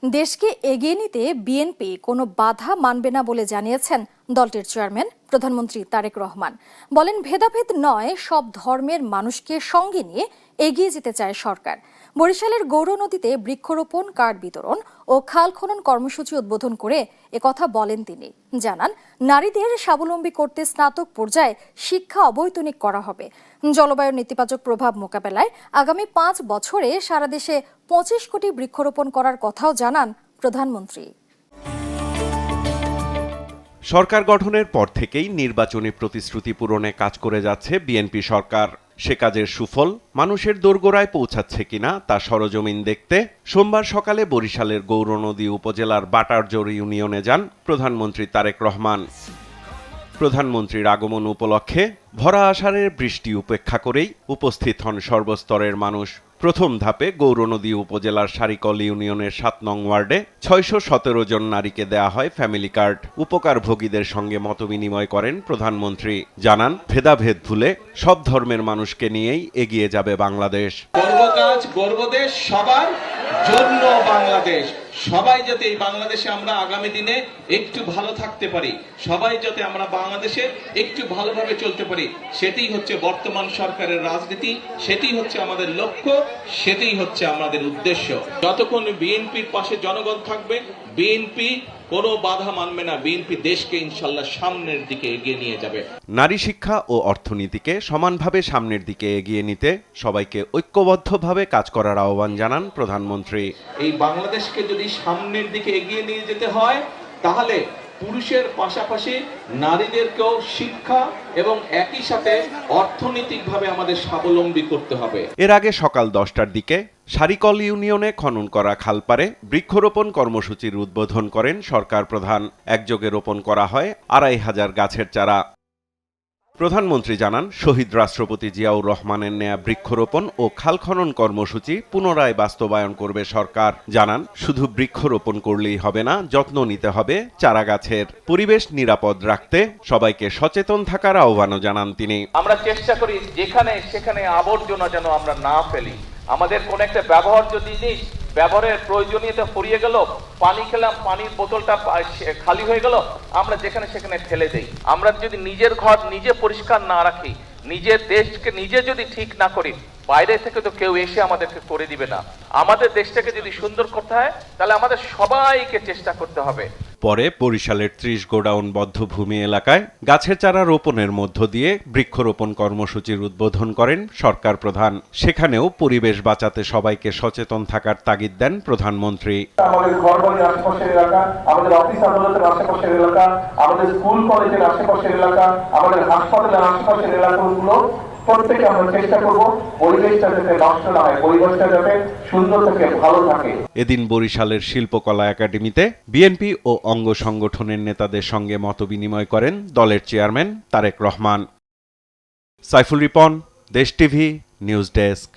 দেশকে এগিয়ে নিতে বিএনপি কোনো বাধা মানবে না বলে জানিয়েছেন দলটির চেয়ারম্যান প্রধানমন্ত্রী তারেক রহমান। বলেন, ভেদাভেদ নয়, সব ধর্মের মানুষকে সঙ্গে নিয়ে এগিয়ে যেতে চায় সরকার। বরিশালের গৌরনদীতে বৃক্ষরোপণ, কার্ড বিতরণ ও খাল খনন কর্মসূচি উদ্বোধন করে একথা বলেন তিনি। জানান, নারীদের স্বাবলম্বী করতে স্নাতক পর্যায়ে শিক্ষা অবৈতনিক করা হবে। জলবায়ুর নেতিবাচক প্রভাব মোকাবেলায় আগামী 5 বছরে সারা দেশে 25 কোটি বৃক্ষরোপণ করার কথাও জানান প্রধানমন্ত্রী। সরকার গঠনের পর থেকেই নির্বাচনী প্রতিশ্রুতি পূরণে কাজ করে যাচ্ছে বিএনপি সরকার। সে কাজের সুফল মানুষের দোরগোড়ায় পৌঁছাচ্ছে কিনা তা সরজমিন দেখতে সোমবার সকালে বরিশালের গৌরনদী উপজেলার বাটারজোর ইউনিয়নে যান প্রধানমন্ত্রী তারেক রহমান। প্রধানমন্ত্রীর আগমন উপলক্ষে ভরা আষাঢ়ের বৃষ্টি উপেক্ষা করেই উপস্থিত হন সর্বস্তরের মানুষ। প্রথম ধাপে গৌরনদী উপজেলার সারিকল ইউনিয়নের 7 নং ওয়ার্ডে 617 জন নারীকে দেয়া হয় ফ্যামিলি কার্ড। উপকারভোগীদের সঙ্গে মতবিনিময় করেন প্রধানমন্ত্রী। জানান, ভেদাভেদ ভুলে সব ধর্মের মানুষকে নিয়েই এগিয়ে যাবে বাংলাদেশ। গর্বকাজ, গর্বদেশ, সবার জন্য বাংলাদেশ। সবাই যাতে এই বাংলাদেশে আমরা আগামী দিনে একটু ভালো থাকতে পারি, সবাই যাতে আমরা বাংলাদেশে একটু ভালোভাবে চলতে পারি, সেটাই হচ্ছে বর্তমান সরকারের রাজনীতি, সেটাই হচ্ছে আমাদের লক্ষ্য, সেটাই হচ্ছে আমাদের উদ্দেশ্য। যতক্ষণ বিএনপির পাশে জনগণ থাকবে, বিএনপি কোনো বাধা মানবে না। বিএনপি দেশকে ইনশাল্লাহ সামনের দিকে এগিয়ে নিয়ে যাবে। নারী শিক্ষা ও অর্থনীতিকে সমানভাবে সামনের দিকে এগিয়ে নিতে সবাইকে ঐক্যবদ্ধভাবে কাজ করার আহ্বান জানান প্রধানমন্ত্রী। এই বাংলাদেশকে যদি সামনের দিকে এগিয়ে নিয়ে যেতে হয়, তাহলে পুরুষের পাশাপাশি নারীদেরকেও শিক্ষা এবং একই সাথে অর্থনৈতিকভাবে আমাদের স্বাবলম্বী করতে হবে। এর আগে সকাল 10টার দিকে সারিকল ইউনিয়নে খনন করা খালপাড়ে বৃক্ষরোপণ কর্মসূচির উদ্বোধন করেন সরকার প্রধান। একযোগে রোপণ করা হয় 2500 গাছের চারা। প্রধানমন্ত্রী জানান, শহীদ রাষ্ট্রপতি জিয়াউর রহমানের নেয়া বৃক্ষরোপণ ও খাল খনন কর্মসূচি পুনরায় বাস্তবায়ন করবে সরকার। জানান, শুধু বৃক্ষরোপণ করলেই হবে না, যত্ন নিতে হবে চারা গাছের। পরিবেশ নিরাপদ রাখতে সবাইকে সচেতন থাকার আহ্বানও জানান তিনি। আমরা চেষ্টা করি যেখানে সেখানে আবর্জনা যেন আমরা না ফেলি। আমাদের কোন একটা ব্যবহার্য জিনিস ব্যবহারের প্রয়োজনীয়তা ফুরিয়ে গেল, পানি খেলাম, পানির বোতলটা খালি হয়ে গেল, আমরা যেখানে সেখানে ফেলে দেই। আমরা যদি নিজের ঘর নিজে পরিষ্কার না রাখি, নিজের দেশকে নিজে যদি ঠিক না করি, বাইরে থেকে তো কেউ এসে আমাদেরকে করে দিবে না। আমাদের দেশটাকে যদি সুন্দর করতে হয়, তাহলে আমাদের সবাইকে চেষ্টা করতে হবে। পরে বরিশালের 30 গোডাউন বদ্ধভূমি এলাকায় গাছের চারা রোপণের মধ্য দিয়ে বৃক্ষরোপণ কর্মসূচির উদ্বোধন করেন সরকার প্রধান। সেখানেও পরিবেশ বাঁচাতে সবাইকে সচেতন থাকার তাগিদ দেন প্রধানমন্ত্রী। আমাদের ঘরবাড়ির আশেপাশের এলাকা, আমাদের অফিস আদালতের আশেপাশের এলাকা, আমাদের স্কুল কলেজের আশেপাশের এলাকা, আমাদের হাসপাতালের আশেপাশের এলাকাগুলো প্রত্যেকে আমরা চেষ্টা করব পরিবেশটা যাতে নষ্ট না হয়, পরিবেশটা যাতে সুন্দর থাকে, ভালো থাকে। এদিন বরিশালের শিল্পকলা একাডেমিতে বিএনপি ও অঙ্গ সংগঠনের নেতাদের সঙ্গে মতবিনিময় করেন দলের চেয়ারম্যান তারেক রহমান। সাইফুল রিপন, দেশ টিভি, নিউজ ডেস্ক।